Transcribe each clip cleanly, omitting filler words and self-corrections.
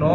9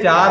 4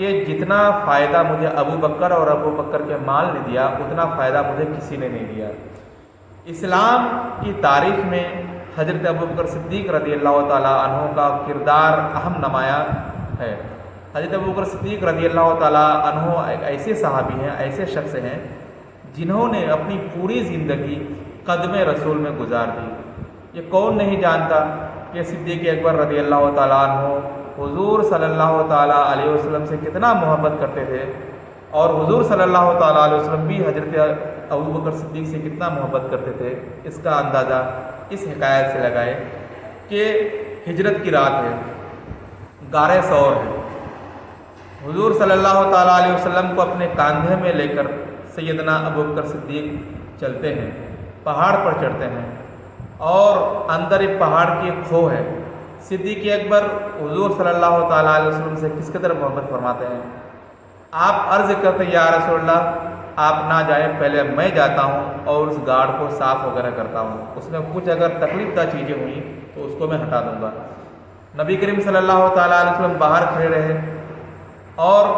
کہ جتنا فائدہ مجھے ابو بکر اور ابو بکر کے مال نے دیا اتنا فائدہ مجھے کسی نے نہیں دیا۔ اسلام کی تاریخ میں حضرت ابو بکر صدیق رضی اللہ تعالیٰ عنہ کا کردار اہم نمایاں ہے۔ حضرت ابو بکر صدیق رضی اللہ تعالیٰ عنہ ایک ایسے صحابی ہیں، ایسے شخص ہیں جنہوں نے اپنی پوری زندگی قدم رسول میں گزار دی۔ یہ کون نہیں جانتا کہ صدیق اکبر رضی اللہ تعالیٰ عنہ حضور صلی اللہ تعالیٰ علیہ وسلم سے کتنا محبت کرتے تھے، اور حضور صلی اللہ تعالیٰ علیہ وسلم بھی حضرت ابو بکر صدیق سے کتنا محبت کرتے تھے۔ اس کا اندازہ اس حکایت سے لگائے کہ ہجرت کی رات ہے، غار ثور ہے، حضور صلی اللہ تعالیٰ علیہ وسلم کو اپنے کاندھے میں لے کر سیدنا ابو بکر صدیق چلتے ہیں، پہاڑ پر چڑھتے ہیں، اور اندر ایک پہاڑ کی ایک کھو ہے۔ صدیق اکبر حضور صلی اللہ تعالیٰ علیہ وسلم سے کس قدر محبت فرماتے ہیں، آپ عرض کرتے ہیں یا رسول اللہ آپ نہ جائیں، پہلے میں جاتا ہوں اور اس گاڑ کو صاف وغیرہ کرتا ہوں، اس میں کچھ اگر تکلیف دہ چیزیں ہوئیں تو اس کو میں ہٹا دوں گا۔ نبی کریم صلی اللہ تعالیٰ علیہ وسلم باہر کھڑے رہے اور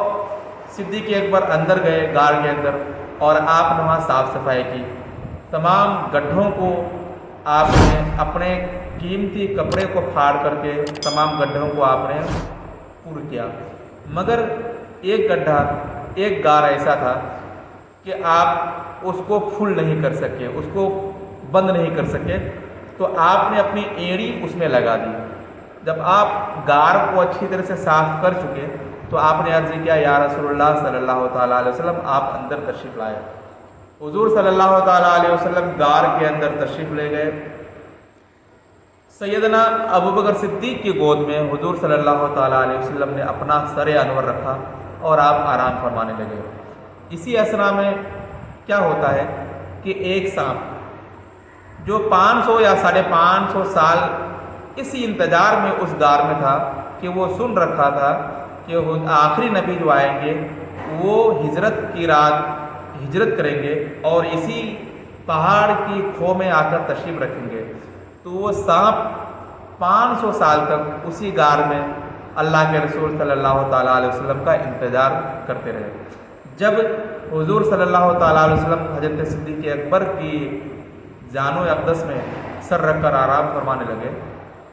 صدیق اکبر اندر گئے غار کے اندر، اور آپ نے وہاں صاف صفائی کی، تمام گڈھوں کو آپ نے اپنے قیمتی کپڑے کو پھاڑ کر کے تمام گڈھوں کو آپ نے پور کیا، مگر ایک گڈھا، ایک غار ایسا تھا کہ آپ اس کو فل نہیں کر سکے، اس کو بند نہیں کر سکے، تو آپ نے اپنی ایڑی اس میں لگا دی۔ جب آپ غار کو اچھی طرح سے صاف کر چکے تو آپ نے عرض کیا یا رسول اللہ صلی اللہ تعالیٰ علیہ وسلم آپ اندر تشریف لائے۔ حضور صلی اللہ تعالیٰ علیہ وسلم غار کے اندر تشریف لے گئے، سیدنا ابو بکر صدیق کی گود میں حضور صلی اللہ تعالیٰ علیہ وسلم نے اپنا سر انور رکھا اور آپ آرام فرمانے لگے۔ اسی اسنا میں کیا ہوتا ہے کہ ایک سانپ جو 500 یا 550 سال اسی انتظار میں اس غار میں تھا کہ وہ سن رکھا تھا کہ آخری نبی جو آئیں گے وہ ہجرت کی رات ہجرت کریں گے اور اسی پہاڑ کی کھو میں آ کر تشریف رکھیں گے، تو وہ سانپ 500 سال تک اسی غار میں اللہ کے رسول صلی اللہ تعالیٰ علیہ وسلم کا انتظار کرتے رہے۔ جب حضور صلی اللہ تعالیٰ علیہ وسلم حضرت صدیق اکبر کی جان و اقدس میں سر رکھ کر آرام فرمانے لگے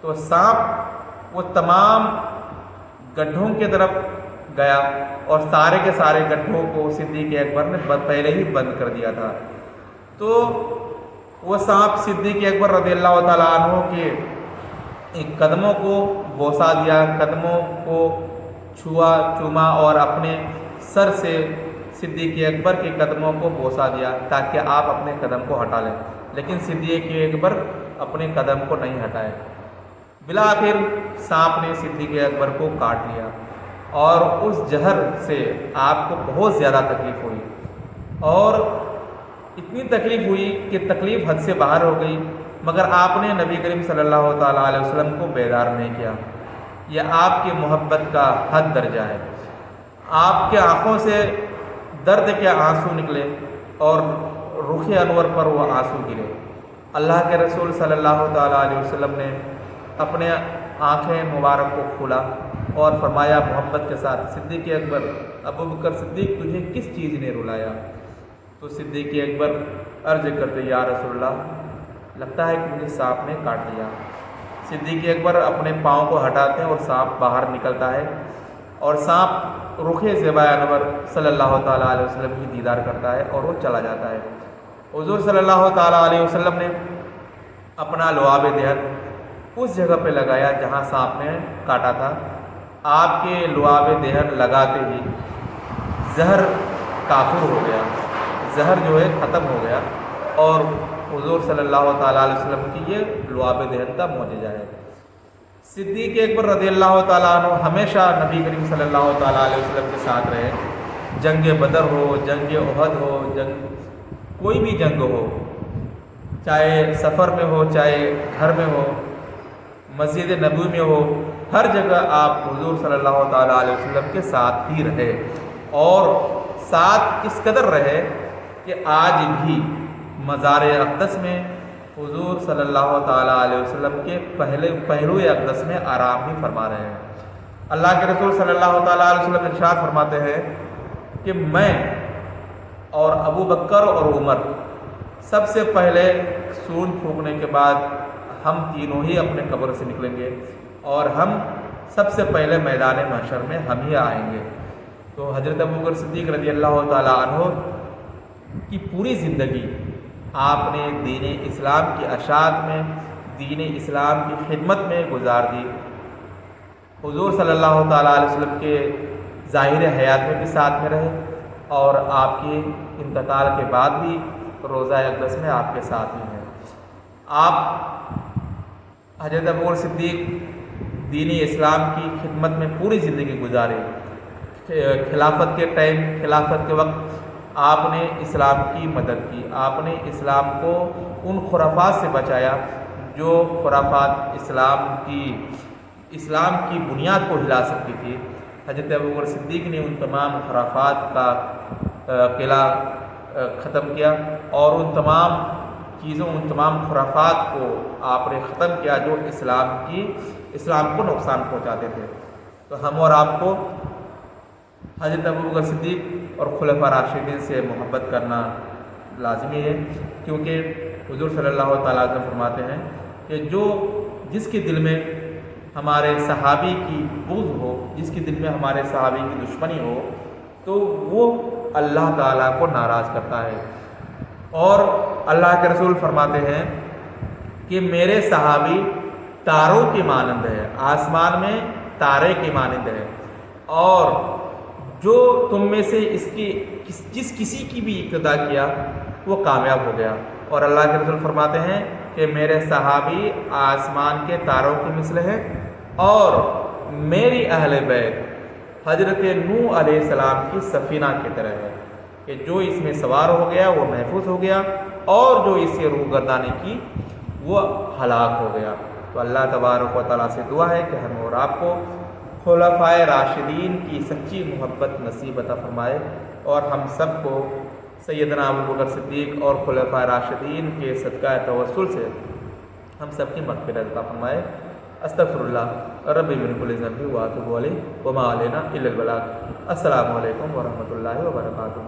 تو سانپ وہ تمام گڈھوں کی طرف گیا اور سارے کے سارے گڈھوں کو صدیق اکبر نے پہلے ہی بند کر دیا تھا۔ تو وہ سانپ صدیق اکبر رضی اللہ تعالیٰ عنہ کے قدموں کو بوسا دیا، قدموں کو چوما اور اپنے سر سے صدیق اکبر کے قدموں کو بوسا دیا تاکہ آپ اپنے قدم کو ہٹا لیں، لیکن صدیق اکبر اپنے قدم کو نہیں ہٹائے۔ بالآخر سانپ نے صدیق اکبر کو کاٹ لیا اور اس زہر سے آپ کو بہت زیادہ تکلیف ہوئی، اور اتنی تکلیف ہوئی کہ تکلیف حد سے باہر ہو گئی، مگر آپ نے نبی کریم صلی اللہ تعالیٰ علیہ وسلم کو بیدار نہیں کیا۔ یہ آپ کی محبت کا حد درجہ ہے۔ آپ کے آنکھوں سے درد کے آنسو نکلے اور رخ انور پر وہ آنسو گرے۔ اللہ کے رسول صلی اللہ تعالیٰ علیہ وسلم نے اپنے آنکھیں مبارک کو کھولا اور فرمایا محبت کے ساتھ صدیق اکبر، ابو بکر صدیق تجھے کس چیز نے رلایا؟ تو صدیق اکبر عرض کرتے یا رسول اللہ لگتا ہے کہ مجھے سانپ نے کاٹ لیا۔ صدیق اکبر اپنے پاؤں کو ہٹاتے ہیں اور سانپ باہر نکلتا ہے، اور سانپ رخ زیبا انور صلی اللہ تعالیٰ علیہ وسلم کی دیدار کرتا ہے اور وہ چلا جاتا ہے۔ حضور صلی اللہ تعالیٰ علیہ وسلم نے اپنا لعاب دہن اس جگہ پہ لگایا جہاں سانپ نے کاٹا تھا۔ آپ کے لعاب دہن لگاتے ہی زہر کافور ہو گیا، زہر جو ہے ختم ہو گیا، اور حضور صلی اللہ تعالیٰ علیہ وسلم کی یہ لعاب دہن کا معجزہ ہے۔ صدیق اکبر رضی اللہ تعالیٰ عنہ ہمیشہ نبی کریم صلی اللہ تعالیٰ علیہ وسلم کے ساتھ رہے، جنگ بدر ہو، جنگ احد ہو، کوئی بھی جنگ ہو، چاہے سفر میں ہو، چاہے گھر میں ہو، مسجد نبوی میں ہو، ہر جگہ آپ حضور صلی اللہ تعالیٰ علیہ وسلم کے ساتھ ہی رہے، اور ساتھ اس قدر رہے کہ آج بھی مزار اقدس میں حضور صلی اللہ تعالیٰ علیہ وسلم کے پہلو اقدس میں آرام ہی فرما رہے ہیں۔ اللہ کے رسول صلی اللہ تعالیٰ علیہ وسلم ارشاد فرماتے ہیں کہ میں اور ابو بکر اور عمر سب سے پہلے سونج پھونکنے کے بعد ہم تینوں ہی اپنے قبر سے نکلیں گے اور ہم سب سے پہلے میدان محشر میں ہم ہی آئیں گے۔ تو حضرت ابوبکر صدیق رضی اللہ تعالیٰ عنہ کی پوری زندگی آپ نے دین اسلام کی اشاعت میں، دین اسلام کی خدمت میں گزار دی۔ حضور صلی اللہ تعالیٰ علیہ وسلم کے ظاہر حیات میں بھی ساتھ میں رہے اور آپ کے انتقال کے بعد بھی روضہ اقدس میں آپ کے ساتھ ہی ہیں۔ آپ حضرت ابوبکر صدیق دین اسلام کی خدمت میں پوری زندگی گزارے۔ خلافت کے ٹائم، خلافت کے وقت آپ نے اسلام کی مدد کی، آپ نے اسلام کو ان خرافات سے بچایا جو خرافات اسلام کی بنیاد کو ہلا سکتی تھی۔ حضرت ابوبکر صدیق نے ان تمام خرافات کا قلعہ ختم کیا اور ان تمام چیزوں، ان تمام خرافات کو آپ نے ختم کیا جو اسلام کو نقصان پہنچاتے تھے۔ تو ہم اور آپ کو حضرت ابوبکر صدیق اور خلفاء راشدین سے محبت کرنا لازمی ہے، کیونکہ حضور صلی اللہ تعالیٰ علیہ وسلم فرماتے ہیں کہ جس کے دل میں ہمارے صحابی کی بغض ہو، جس کے دل میں ہمارے صحابی کی دشمنی ہو، تو وہ اللہ تعالیٰ کو ناراض کرتا ہے۔ اور اللہ کے رسول فرماتے ہیں کہ میرے صحابی تاروں کے مانند ہے، آسمان میں تارے کے مانند ہے، اور جو تم میں سے جس کسی کی بھی اقتدا کیا وہ کامیاب ہو گیا۔ اور اللہ کے رسول فرماتے ہیں کہ میرے صحابی آسمان کے تاروں کی مثل ہے اور میری اہل بیت حضرت نوح علیہ السلام کی سفینہ کی طرح ہے کہ جو اس میں سوار ہو گیا وہ محفوظ ہو گیا اور جو اس سے روح گردانی کی وہ ہلاک ہو گیا۔ تو اللہ تبارک و تعالیٰ سے دعا ہے کہ ہم اور آپ کو خلفائے راشدین کی سچی محبت نصیب عطا فرمائے اور ہم سب کو سیدنا ابوبکر صدیق اور خلفائے راشدین کے صدقہ توسل سے ہم سب کی مغفرت عطا فرمائے۔ استغفر اللہ ربی من کل ذنب واتوب الیہ وما علینا الا البلاغ۔ السلام علیکم ورحمۃ اللہ وبرکاتہ۔